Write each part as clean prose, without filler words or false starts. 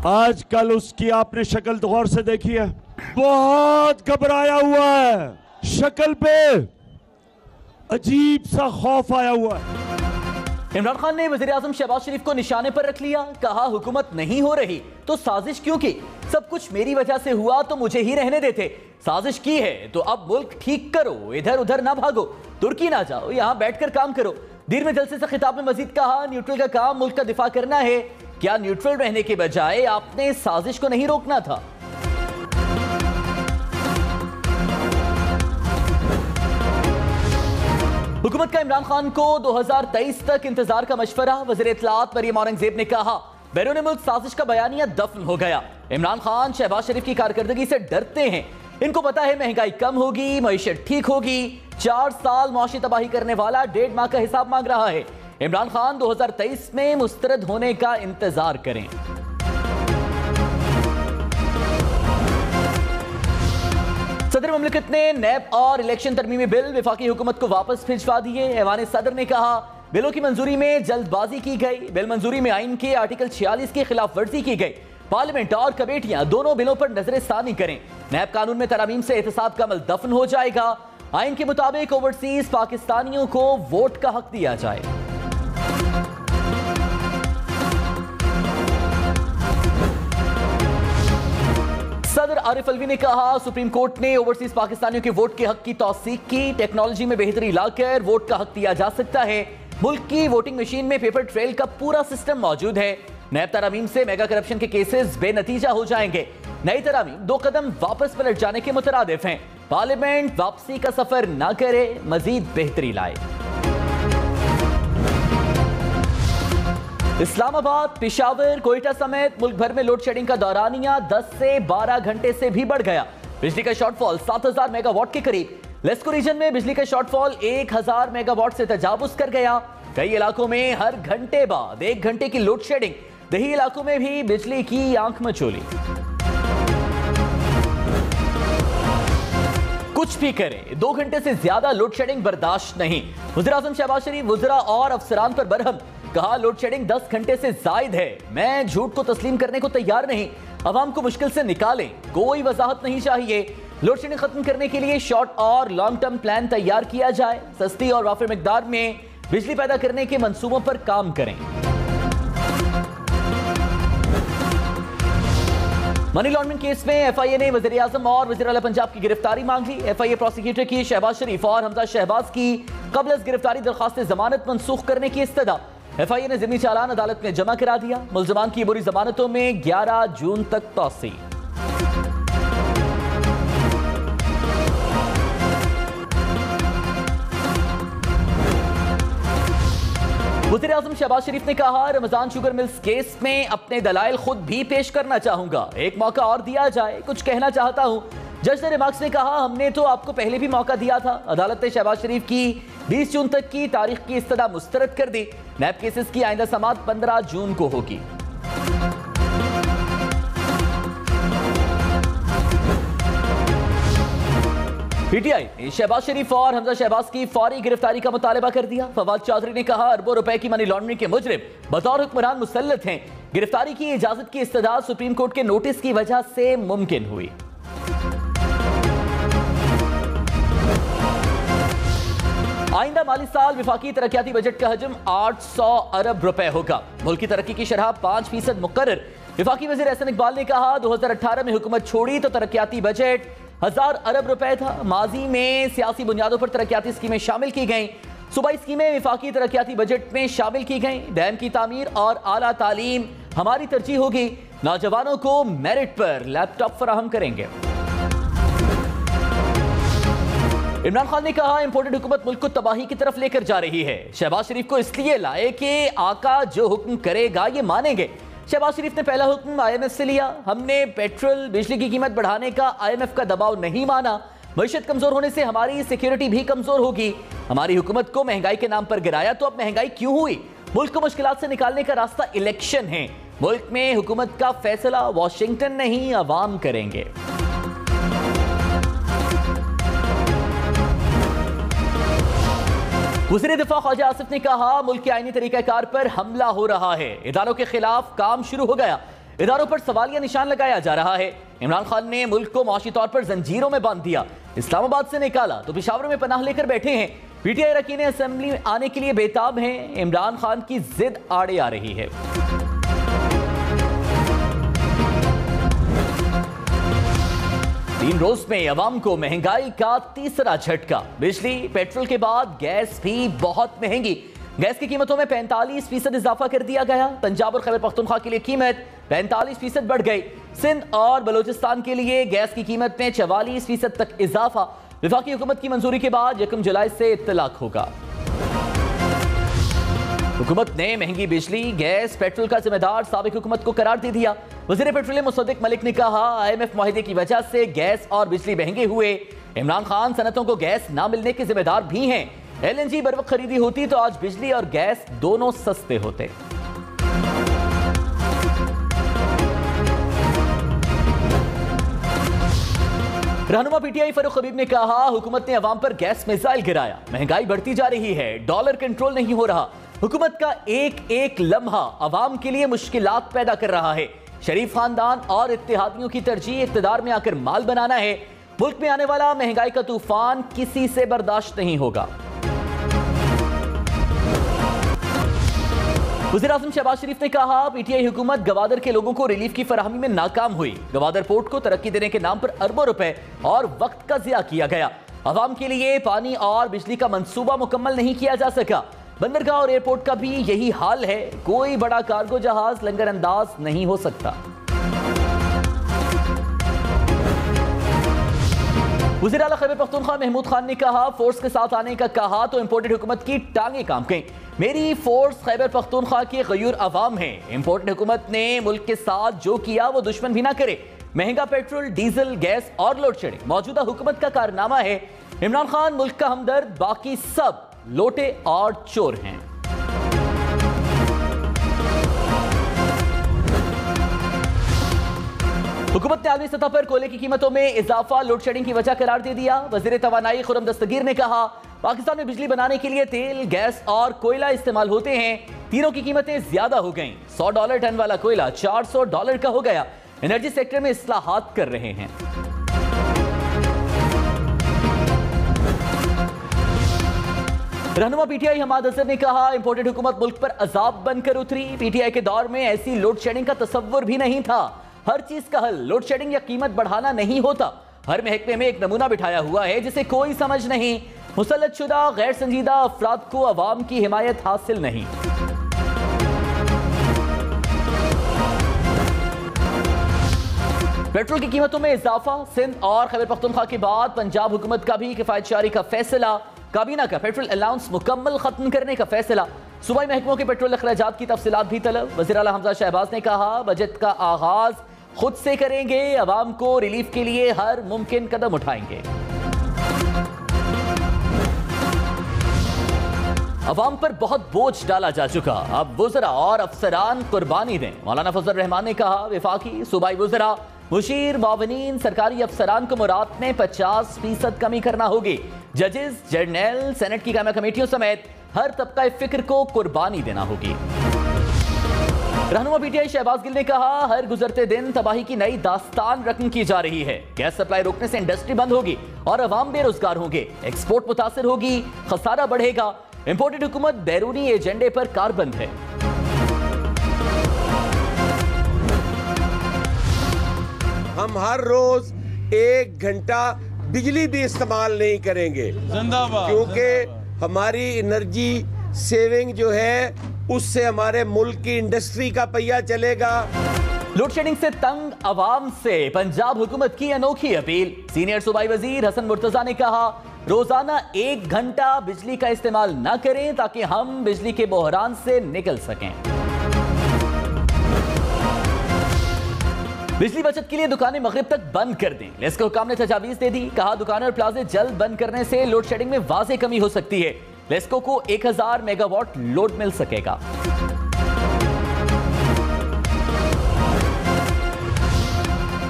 आजकल उसकी आपने शक्ल गौर से देखी है, बहुत घबराया हुआ है, शक्ल पे अजीब सा खौफ आया हुआ है। इमरान खान ने वज़ीर आज़म शहबाज शरीफ को निशाने पर रख लिया, कहा हुकूमत नहीं हो रही तो साजिश क्यों की, सब कुछ मेरी वजह से हुआ तो मुझे ही रहने देते, साजिश की है तो अब मुल्क ठीक करो, इधर उधर ना भागो, तुर्की ना जाओ, यहाँ बैठकर काम करो। दीर में जलसे से खिताब में मजीद कहा, न्यूट्रल का काम मुल्क का दिफा करना है, क्या न्यूट्रल रहने के बजाय आपने साजिश को नहीं रोकना था। हुकूमत का इमरान खान को 2023 तक इंतजार का मशवरा, वज़ीर इत्तलात मरियम औरंगजेब ने कहा बैरून मुल्क साजिश का बयानिया दफन हो गया। इमरान खान शहबाज शरीफ की कारकर्दगी से डरते हैं, इनको पता है महंगाई कम होगी, मईशत ठीक होगी, 4 साल मौशी तबाही करने वाला 1.5 माह का हिसाब मांग रहा है। इमरान खान 2023 में मुस्तरद होने का इंतजार करें। सदर मुमलिकत ने नैब और इलेक्शन तरमीमी बिल वफाकी हुकूमत को वापस भिजवा दिए। ऐवान सदर ने कहा बिलों की मंजूरी में जल्दबाजी की गई, बिल मंजूरी में आइन के आर्टिकल 46 की खिलाफ वर्जी की गई। पार्लियामेंट और कमेटियां दोनों बिलों पर नजरसानी करें। नैब कानून में तरामीम से एहतसाब का अमल दफन हो जाएगा। आइन के मुताबिक ओवरसीज पाकिस्तानियों को वोट का हक दिया जाए। सदर आरिफ अलवी ने कहा सुप्रीम कोर्ट ने ओवरसीज पाकिस्तानियों के वोट के हक की तौसीक की, टेक्नोलॉजी में बेहतरी लाकर वोट का हक दिया जा सकता है। मुल्क की वोटिंग मशीन में पेपर ट्रेल का पूरा सिस्टम मौजूद है। नैब तरामीम से मेगा करप्शन के केसेस बेनतीजा हो जाएंगे। नई तरामीम 2 कदम वापस पलट जाने के मुतरादिफ हैं। पार्लियामेंट वापसी का सफर ना करे, मजीद बेहतरी लाए। इस्लामाबाद, पेशावर, कोयटा समेत मुल्क भर में लोड शेडिंग का दौरानिया 10 से 12 घंटे से भी बढ़ गया। बिजली का शॉर्टफॉल 7000 मेगावाट के करीब। लेस्को रीजन में बिजली का शॉर्टफॉल 1000 मेगावाट से तजावुज कर गया। कई इलाकों में हर घंटे बाद 1 घंटे की लोड शेडिंग। दही इलाकों में भी बिजली की आंख मचोली। कुछ भी करें, 2 घंटे से ज्यादा लोड शेडिंग बर्दाश्त नहीं। वज़ीर आज़म शहबाज शरीफ वज़रा और अफसरान पर बरहम, कहा लोड शेडिंग 10 घंटे से जायद है, मैं झूठ को तस्लीम करने को तैयार नहीं, अवाम को मुश्किल से निकालें, कोई वजाहत नहीं चाहिए। लोड शेडिंग खत्म करने के लिए शॉर्ट और लॉन्ग टर्म प्लान तैयार किया जाए। सस्ती और वाफिर मिकदार में बिजली पैदा करने के मंसूबों पर काम करें। मनी लॉन्ड्रिंग केस में एफआईए ने वज़ीर आज़म और वज़ीर आला पंजाब की गिरफ्तारी मांग ली। एफआईए प्रोसिक्यूटर की शहबाज शरीफ और हमजा शहबाज की कबल अज़ गिरफ्तारी दरखास्त जमानत मनसूख करने की इस्तदा। एफआईए ने ज़िम्मी चालान अदालत में जमा करा दिया। मुल्ज़मान की बुरी जमानतों में 11 जून तक तौसी। वज़ीर आज़म शहबाज शरीफ ने कहा रमजान शुगर मिल्स केस में अपने दलाइल खुद भी पेश करना चाहूंगा, एक मौका और दिया जाए, कुछ कहना चाहता हूं। जज ने रिमार्क्स ने कहा हमने तो आपको पहले भी मौका दिया था। अदालत ने शहबाज शरीफ की 20 जून तक की तारीख की इस्तदा मुस्तरद कर दी। नैब केसेस की आइंदा समाअत 15 जून को होगी। पीटीआई ने शहबाज शरीफ और हमजा शहबाज की फौरी गिरफ्तारी का मुतालबा कर दिया। फवाद चौधरी ने कहा अरबों रुपए की मनी लॉन्ड्रिंग के मुजरिम बतौर हुक्मरान मुसल्लत हैं। गिरफ्तारी की इजाजत की इस्तदा सुप्रीम कोर्ट के नोटिस की वजह से मुमकिन हुई। आइंदा माली साल विफाकी तरक्याती बजट का हजम 800 अरब रुपए होगा। मुल्क की तरक्की की शरह 5% मुकर्रर। विफाकी वजीर एहसन इकबाल ने कहा 2018 में हुकूमत छोड़ी तो तरक्याती बजट 1000 अरब रुपए था। माजी में सियासी बुनियादों पर तरक्याती स्कीमें शामिल की गईं। सूबाई स्कीमें विफाकी तरक्याती बजट में शामिल की गईं। डैम की तामीर और आला तालीम हमारी तरजीह होगी। नौजवानों को मेरिट पर लैपटॉप फराहम करेंगे। इमरान खान ने कहा इंपोर्टेड हुकूमत मुल्क को तबाही की तरफ लेकर जा रही है। शहबाज शरीफ को इसलिए लाए कि आका जो हुक्म करेगा ये मानेंगे। शहबाज शरीफ ने पहला हुक्म आईएमएफ से लिया। हमने पेट्रोल बिजली की कीमत बढ़ाने का आईएमएफ का दबाव नहीं माना। मईशत कमजोर होने से हमारी सिक्योरिटी भी कमजोर होगी। हमारी हुकूमत को महंगाई के नाम पर गिराया तो अब महंगाई क्यों हुई? मुल्क को मुश्किलात से निकालने का रास्ता इलेक्शन है। मुल्क में हुकूमत का फैसला वॉशिंगटन नहीं अवाम करेंगे। वज़ीर दिफा ख्वाजा आसिफ ने कहा मुल्क के आईनी तरीकाकार पर हमला हो रहा है। इदारों के खिलाफ काम शुरू हो गया। इदारों पर सवालिया निशान लगाया जा रहा है। इमरान खान ने मुल्क को माशी तौर पर जंजीरों में बांध दिया, इस्लामाबाद से निकाला तो पेशावर में पनाह लेकर बैठे हैं। पीटीआई अरकान असेंबली में आने के लिए बेताब हैं। इमरान खान की जिद आड़े आ रही है। तीन रोज में अवाम को महंगाई का तीसरा झटका। बिजली पेट्रोल के बाद गैस भी बहुत महंगी। गैस की कीमतों में 45% इजाफा कर दिया गया। पंजाब और खैबर पख्तूनख्वा के लिए कीमत 45% बढ़ गई। सिंध और बलोचिस्तान के लिए गैस की कीमत में 44% तक इजाफा। वफाकी हुकूमत की मंजूरी के बाद 1 जुलाई से इत्तलाक होगा। हुकूमत ने महंगी बिजली गैस पेट्रोल का जिम्मेदार साबिक हुकूमत को करार दे दिया। वज़ीर पेट्रोलियम मुसद्दिक मलिक ने कहा, IMF मुआहिदे की वजह से गैस और बिजली महंगे हुए। इमरान खान सनतों को गैस ना मिलने के जिम्मेदार भी हैं। LNG बर वक्त खरीदी होती तो आज बिजली और गैस दोनों सस्ते होते। रहनुमा पीटीआई फरूख हबीब ने कहा, हुकूमत ने अवाम पर गैस मिसाइल गिराया, महंगाई बढ़ती जा रही है, डॉलर कंट्रोल नहीं हो रहा। हुकूमत का एक एक लम्हा अवाम के लिए मुश्किलात पैदा कर रहा है। शरीफ खानदान और इत्तेहादियों की तरजीह इख्तिदार में आकर माल बनाना है। मुल्क में आने वाला महंगाई का तूफान किसी से बर्दाश्त नहीं होगा। वज़ीर आज़म शहबाज शरीफ ने कहा, पीटीआई हुकूमत गवादर के लोगों को रिलीफ की फराहमी में नाकाम हुई। गवादर पोर्ट को तरक्की देने के नाम पर अरबों रुपए और वक्त का ज़िया किया गया। अवाम के लिए पानी और बिजली का मंसूबा मुकम्मल नहीं किया जा सका। बंदरगाह और एयरपोर्ट का भी यही हाल है। कोई बड़ा कार्गो जहाज लंगर अंदाज नहीं हो सकता। वज़ीर आला खैबर पख्तूनख्वा महमूद खान ने कहा, फोर्स के साथ आने का कहा तो इंपोर्टेड हुकूमत की टांगे काम गई। मेरी फोर्स खैबर पख्तूनख्वा की गयूर अवाम है। इंपोर्टेड हुकूमत ने मुल्क के साथ जो किया वो दुश्मन भी ना करे। महंगा पेट्रोल, डीजल, गैस और लोड शेडिंग मौजूदा हुकूमत का कारनामा है। इमरान खान मुल्क का हमदर्द, बाकी सब लोटे और चोर हैं। हुकूमत ने आलमी सतह पर कोयले की कीमतों में इजाफा लोड शेडिंग की वजह करार दे दिया। वज़ीर तवानाई खुर्रम दस्तगीर ने कहा, पाकिस्तान में बिजली बनाने के लिए तेल, गैस और कोयला इस्तेमाल होते हैं। तीनों की कीमतें ज्यादा हो गईं। $100 टन वाला कोयला $400 का हो गया। एनर्जी सेक्टर में इस्लाहात कर रहे हैं। रहनुमा पीटीआई हमाद अजहर ने कहा, इंपोर्टेड हुकूमत मुल्क पर अजाब बनकर उतरी। पीटीआई के दौर में ऐसी लोड शेडिंग का तसव्वुर भी नहीं था। हर चीज का हल लोड शेडिंग या कीमत बढ़ाना नहीं होता। हर महकमे में एक नमूना बिठाया हुआ है जिसे कोई समझ नहीं। मुसल्लत शुदा गैर संजीदा अफराद को अवाम की हिमायत हासिल नहीं। पेट्रोल की कीमतों में इजाफा। सिंध और खैबर पख्तूनख्वा के बाद पंजाब हुकूमत का भी किफायत जारी का फैसला। काबीना का पेट्रोल अलाउंस मुकम्मल खत्म करने का फैसला। सूबाई महकमों के पेट्रोल अखराजात की तफसीलात भी तलब। वज़ीर आला हमजा शहबाज ने कहा, बजट का आगाज खुद से करेंगे। अवाम को रिलीफ के लिए हर मुमकिन कदम उठाएंगे। अवाम पर बहुत बोझ डाला जा चुका, अब वुज़रा और अफसरान कुर्बानी दें। मौलाना फजल रहमान ने कहा, वफाकी सूबाई वुज़रा, मुशीर, मावनीन, सरकारी अफसरान को मुराद में 50% कमी करना होगी। जजेस, जर्नल, सेनेट की कायमा कमेटियों समेत हर तबका फिक्र को कुर्बानी देना होगी। रहनुमा पीटीआई शहबाज गिल ने कहा, हर गुजरते दिन तबाही की नई दास्तान रकम की जा रही है। गैस सप्लाई रोकने से इंडस्ट्री बंद होगी और अवाम बेरोजगार होंगे। एक्सपोर्ट मुतासिर होगी, खसारा बढ़ेगा। इंपोर्टेड हुकूमत बैरूनी एजेंडे पर कारबंद है। हम हर रोज 1 घंटा बिजली भी इस्तेमाल नहीं करेंगे, क्योंकि हमारी एनर्जी सेविंग जो है उससे हमारे मुल्क की इंडस्ट्री का पहिया चलेगा। लोड शेडिंग से तंग अवाम से पंजाब हुकूमत की अनोखी अपील। सीनियर सूबाई वजीर हसन मुर्तजा ने कहा, रोजाना 1 घंटा बिजली का इस्तेमाल न करें ताकि हम बिजली के बहरान से निकल सकें। बिजली बचत के लिए दुकानें मगरिब तक बंद कर दें। लेस्को हुकाम ने तजावीज दे दी। कहा, दुकानें और प्लाजे जल्द बंद करने से लोड शेडिंग में वाज़ेह कमी हो सकती है। लेस्को को 1000 मेगावाट लोड मिल सकेगा।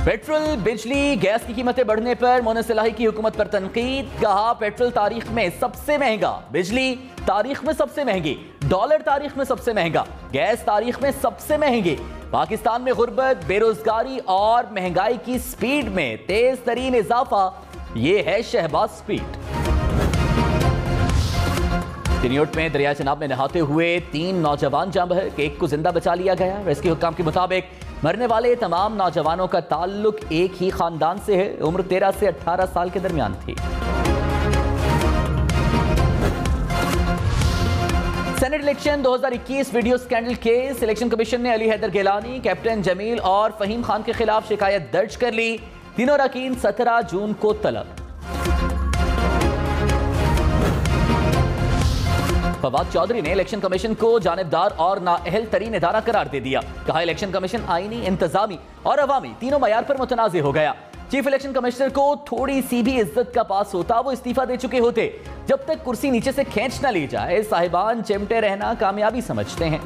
पेट्रोल, बिजली, गैस की कीमतें बढ़ने पर मोहन सलाही की हुकूमत पर तनकीद। कहा, पेट्रोल तारीख में सबसे महंगा, बिजली तारीख में सबसे महंगी, डॉलर तारीख में सबसे महंगा, गैस तारीख में सबसे महंगी। पाकिस्तान में गुर्बत, बेरोजगारी और महंगाई की स्पीड में तेज तरीन इजाफा, ये है शहबाज स्पीड। तिनियोट में दरिया चनाब में नहाते हुए 3 नौजवान जाँ बहक, एक को जिंदा बचा लिया गया। रेस्क्यू हुक्काम के मुताबिक मरने वाले तमाम नौजवानों का ताल्लुक एक ही खानदान से है। उम्र 13 से 18 साल के दरमियान थी। Senate election 2021 video scandal case. Election commission ने अली हैदर गिलानी, कैप्टन जमील और फहीम खान के खिलाफ शिकायत दर्ज कर ली। तीनों अरकान 17 जून को तलब। फवाद चौधरी ने इलेक्शन कमीशन को जानिबदार और नाअहल तरीन इदारा करार दे दिया। कहा इलेक्शन कमीशन आईनी, इंतजामी और अवामी तीनों मयार पर मुतनाज़े हो गया। चीफ इलेक्शन कमिश्नर को थोड़ी सी भी इज्जत का पास होता वो इस्तीफा दे चुके होते। जब तक कुर्सी नीचे से खींच न ली जाए, साहिबान चिमटे रहना कामयाबी समझते हैं।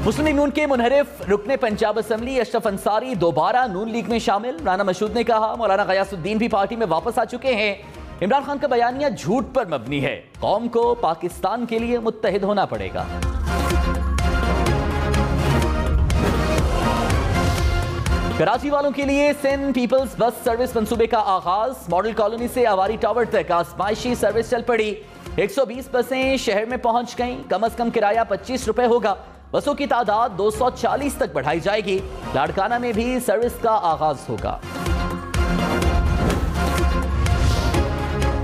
मुस्लिम लीग नून के मुनहरिफ रुकने पंजाब असेंबली अशरफ अंसारी दोबारा नून लीग में शामिल। राना मशहूद ने कहा मौलाना गयासुद्दीन भी पार्टी में वापस आ चुके हैं। इमरान खान का बयानिया झूठ पर मबनी है। कौम को पाकिस्तान के लिए मुत्तहिद होना पड़ेगा। कराची वालों के लिए सिंध पीपल्स बस सर्विस मंसूबे का आगाज। मॉडल कॉलोनी से आवारी टावर तक आजमाइशी सर्विस चल पड़ी। 120 बसें शहर में पहुंच गईं। कम से कम किराया 25 रुपए होगा। बसों की तादाद 240 तक बढ़ाई जाएगी। लाड़काना में भी सर्विस का आगाज होगा।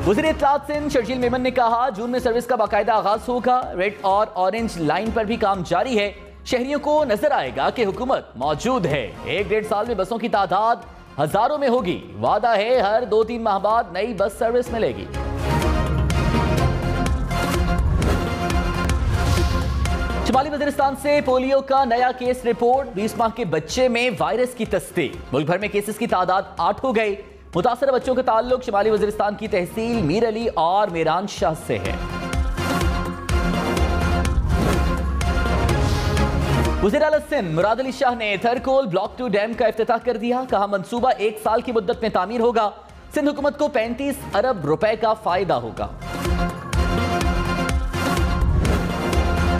वज़ीर इत्तलात सिंध शर्जील मेमन ने कहा जून में सर्विस का बाकायदा आगाज होगा। रेड और ऑरेंज लाइन पर भी काम जारी है। शहरियों को नजर आएगा कि हुकूमत मौजूद है। 1-1.5 साल में बसों की तादाद हजारों में होगी। वादा है हर 2-3 माह बाद नई बस सर्विस मिलेगी। शुमाली वज़ीरिस्तान से पोलियो का नया केस रिपोर्ट। 20 माह के बच्चे में वायरस की तस्दीक। मुल्क भर में केसेस की तादाद 8 हो गई। मुतासर बच्चों का ताल्लुक शुमाली वज़ीरिस्तान की तहसील मीर अली और मीरान शाह से है। वज़ीर आला सिंध मुराद अली शाह ने थरकोल ब्लॉक 2 डैम का इफ्तिताह कर दिया। कहा मंसूबा 1 साल की मुद्दत में तामीर होगा। सिंध हुकूमत को 35 अरब रुपए का फायदा होगा।